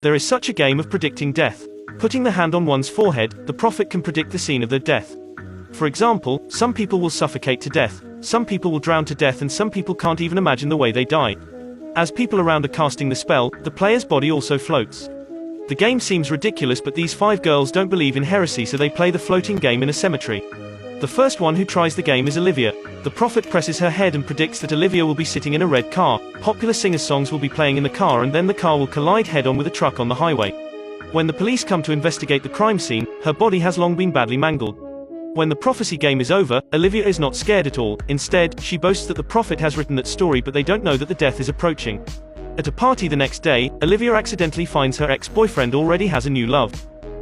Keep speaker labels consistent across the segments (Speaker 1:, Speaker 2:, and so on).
Speaker 1: There is such a game of predicting death. Putting the hand on one's forehead, the prophet can predict the scene of their death. For example, some people will suffocate to death, some people will drown to death, and some people can't even imagine the way they die. As people around are casting the spell, the player's body also floats. The game seems ridiculous, but these 5 girls don't believe in heresy, so they play the floating game in a cemetery. The first one who tries the game is Olivia. The prophet presses her head and predicts that Olivia will be sitting in a red car. Popular singers' songs will be playing in the car, and then the car will collide head-on with a truck on the highway. When the police come to investigate the crime scene, her body has long been badly mangled. When the prophecy game is over, Olivia is not scared at all. Instead, she boasts that the prophet has written that story, but they don't know that the death is approaching. At a party the next day, Olivia accidentally finds her ex-boyfriend already has a new love.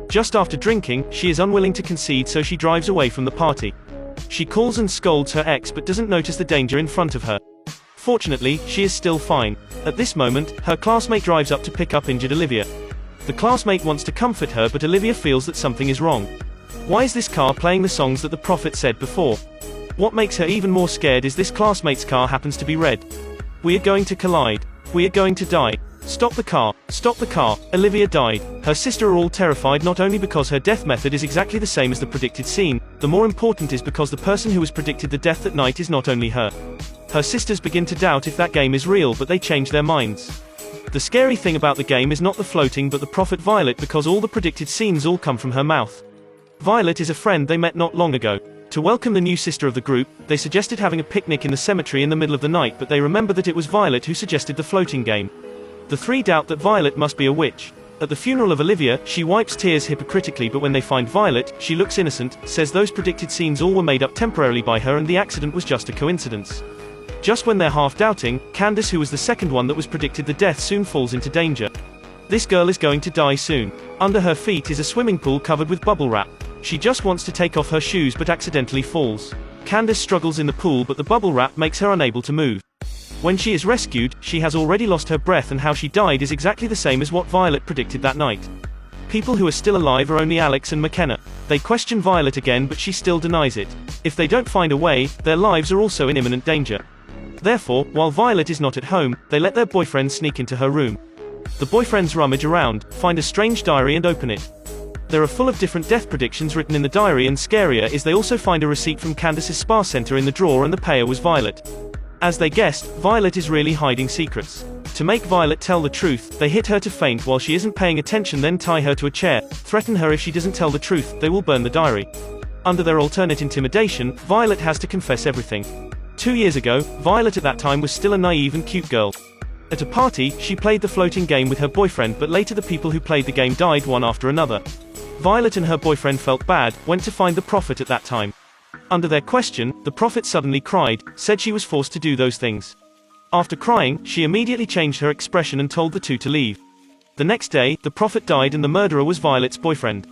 Speaker 1: Just after drinking, she is unwilling to concede, so she drives away from the party. She calls and scolds her ex but doesn't notice the danger in front of her. Fortunately, she is still fine. At this moment, her classmate drives up to pick up injured Olivia. The classmate wants to comfort her, but Olivia feels that something is wrong. Why is this car playing the songs that the prophet said before? What makes her even more scared is this classmate's car happens to be red. We are going to collide. We are going to die. Stop the car. Stop the car. Olivia died. Her sister are all terrified, not only because her death method is exactly the same as the predicted scene, the more important is because the person who has predicted the death that night is not only her. Her sisters begin to doubt if that game is real, but they change their minds. The scary thing about the game is not the floating but the prophet Violet, because all the predicted scenes all come from her mouth. Violet is a friend they met not long ago. To welcome the new sister of the group, they suggested having a picnic in the cemetery in the middle of the night, but they remember that it was Violet who suggested the floating game. The 3 doubt that Violet must be a witch. At the funeral of Olivia, she wipes tears hypocritically, but when they find Violet, she looks innocent, says those predicted scenes all were made up temporarily by her and the accident was just a coincidence. Just when they're half doubting, Candace, who was the second one that was predicted the death, soon falls into danger. This girl is going to die soon. Under her feet is a swimming pool covered with bubble wrap. She just wants to take off her shoes but accidentally falls. Candace struggles in the pool, but the bubble wrap makes her unable to move. When she is rescued, she has already lost her breath, and how she died is exactly the same as what Violet predicted that night. People who are still alive are only Alex and McKenna. They question Violet again, but she still denies it. If they don't find a way, their lives are also in imminent danger. Therefore, while Violet is not at home, they let their boyfriend sneak into her room. The boyfriends rummage around, find a strange diary and open it. They are full of different death predictions written in the diary, and scarier is they also find a receipt from Candace's spa center in the drawer, and the payer was Violet. As they guessed, Violet is really hiding secrets. To make Violet tell the truth, they hit her to faint while she isn't paying attention, then tie her to a chair, threaten her if she doesn't tell the truth, they will burn the diary. Under their alternate intimidation, Violet has to confess everything. 2 years ago, Violet at that time was still a naive and cute girl. At a party, she played the floating game with her boyfriend, but later the people who played the game died one after another. Violet and her boyfriend felt bad, went to find the prophet at that time. Under their question, the prophet suddenly cried, said she was forced to do those things. After crying, she immediately changed her expression and told the two to leave. The next day, the prophet died and the murderer was Violet's boyfriend.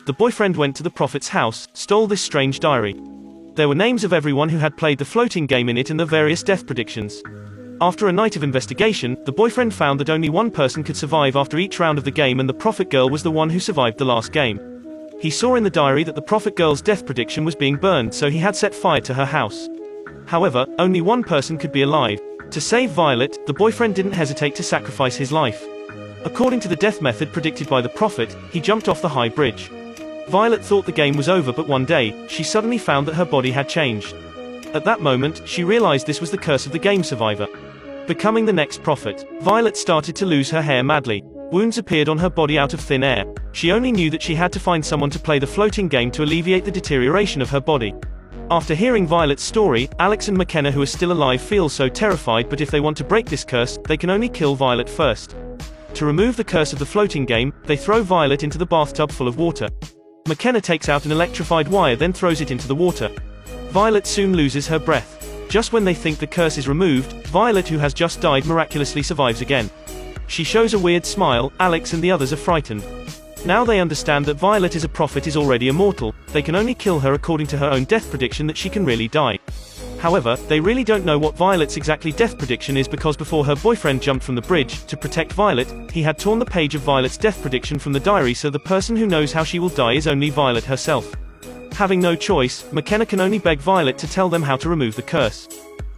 Speaker 1: The boyfriend went to the prophet's house, stole this strange diary. There were names of everyone who had played the floating game in it and the various death predictions. After a night of investigation, the boyfriend found that only one person could survive after each round of the game, and the prophet girl was the one who survived the last game. He saw in the diary that the prophet girl's death prediction was being burned, so he had set fire to her house. However, only one person could be alive. To save Violet, the boyfriend didn't hesitate to sacrifice his life. According to the death method predicted by the prophet, he jumped off the high bridge. Violet thought the game was over, but one day, she suddenly found that her body had changed. At that moment, she realized this was the curse of the game survivor. Becoming the next prophet, Violet started to lose her hair madly. Wounds appeared on her body out of thin air. She only knew that she had to find someone to play the floating game to alleviate the deterioration of her body. After hearing Violet's story, Alex and McKenna, who are still alive, feel so terrified, but if they want to break this curse, they can only kill Violet first. To remove the curse of the floating game, they throw Violet into the bathtub full of water. McKenna takes out an electrified wire, then throws it into the water. Violet soon loses her breath. Just when they think the curse is removed, Violet, who has just died, miraculously survives again. She shows a weird smile. Alex and the others are frightened. Now they understand that Violet is a prophet, is already immortal. They can only kill her according to her own death prediction that she can really die. However, they really don't know what Violet's exactly death prediction is, because before her boyfriend jumped from the bridge, to protect Violet, he had torn the page of Violet's death prediction from the diary, so the person who knows how she will die is only Violet herself. Having no choice, McKenna can only beg Violet to tell them how to remove the curse.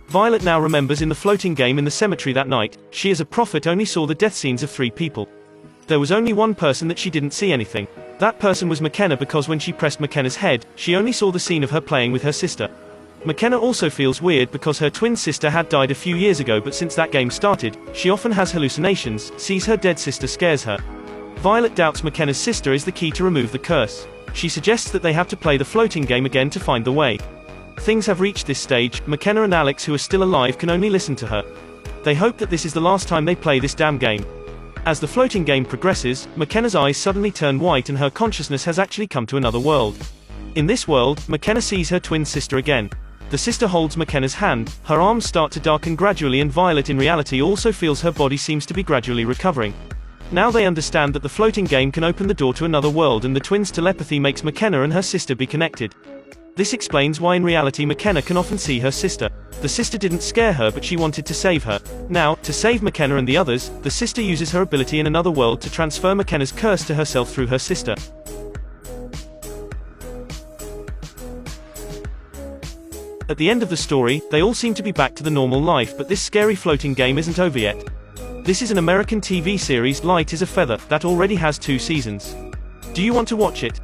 Speaker 1: Violet now remembers in the floating game in the cemetery that night, she as a prophet only saw the death scenes of 3 people. There was only one person that she didn't see anything. That person was McKenna, because when she pressed McKenna's head, she only saw the scene of her playing with her sister. McKenna also feels weird because her twin sister had died a few years ago, but since that game started, she often has hallucinations, sees her dead sister scares her. Violet doubts McKenna's sister is the key to remove the curse. She suggests that they have to play the floating game again to find the way. Things have reached this stage, McKenna and Alex, who are still alive, can only listen to her. They hope that this is the last time they play this damn game. As the floating game progresses, McKenna's eyes suddenly turn white and her consciousness has actually come to another world. In this world, McKenna sees her twin sister again. The sister holds McKenna's hand, her arms start to darken gradually, and Violet in reality also feels her body seems to be gradually recovering. Now they understand that the floating game can open the door to another world, and the twins' telepathy makes McKenna and her sister be connected. This explains why in reality McKenna can often see her sister. The sister didn't scare her, but she wanted to save her. Now, to save McKenna and the others, the sister uses her ability in another world to transfer McKenna's curse to herself through her sister. At the end of the story, they all seem to be back to the normal life, but this scary floating game isn't over yet. This is an American TV series, Light is a Feather, that already has 2 seasons. Do you want to watch it?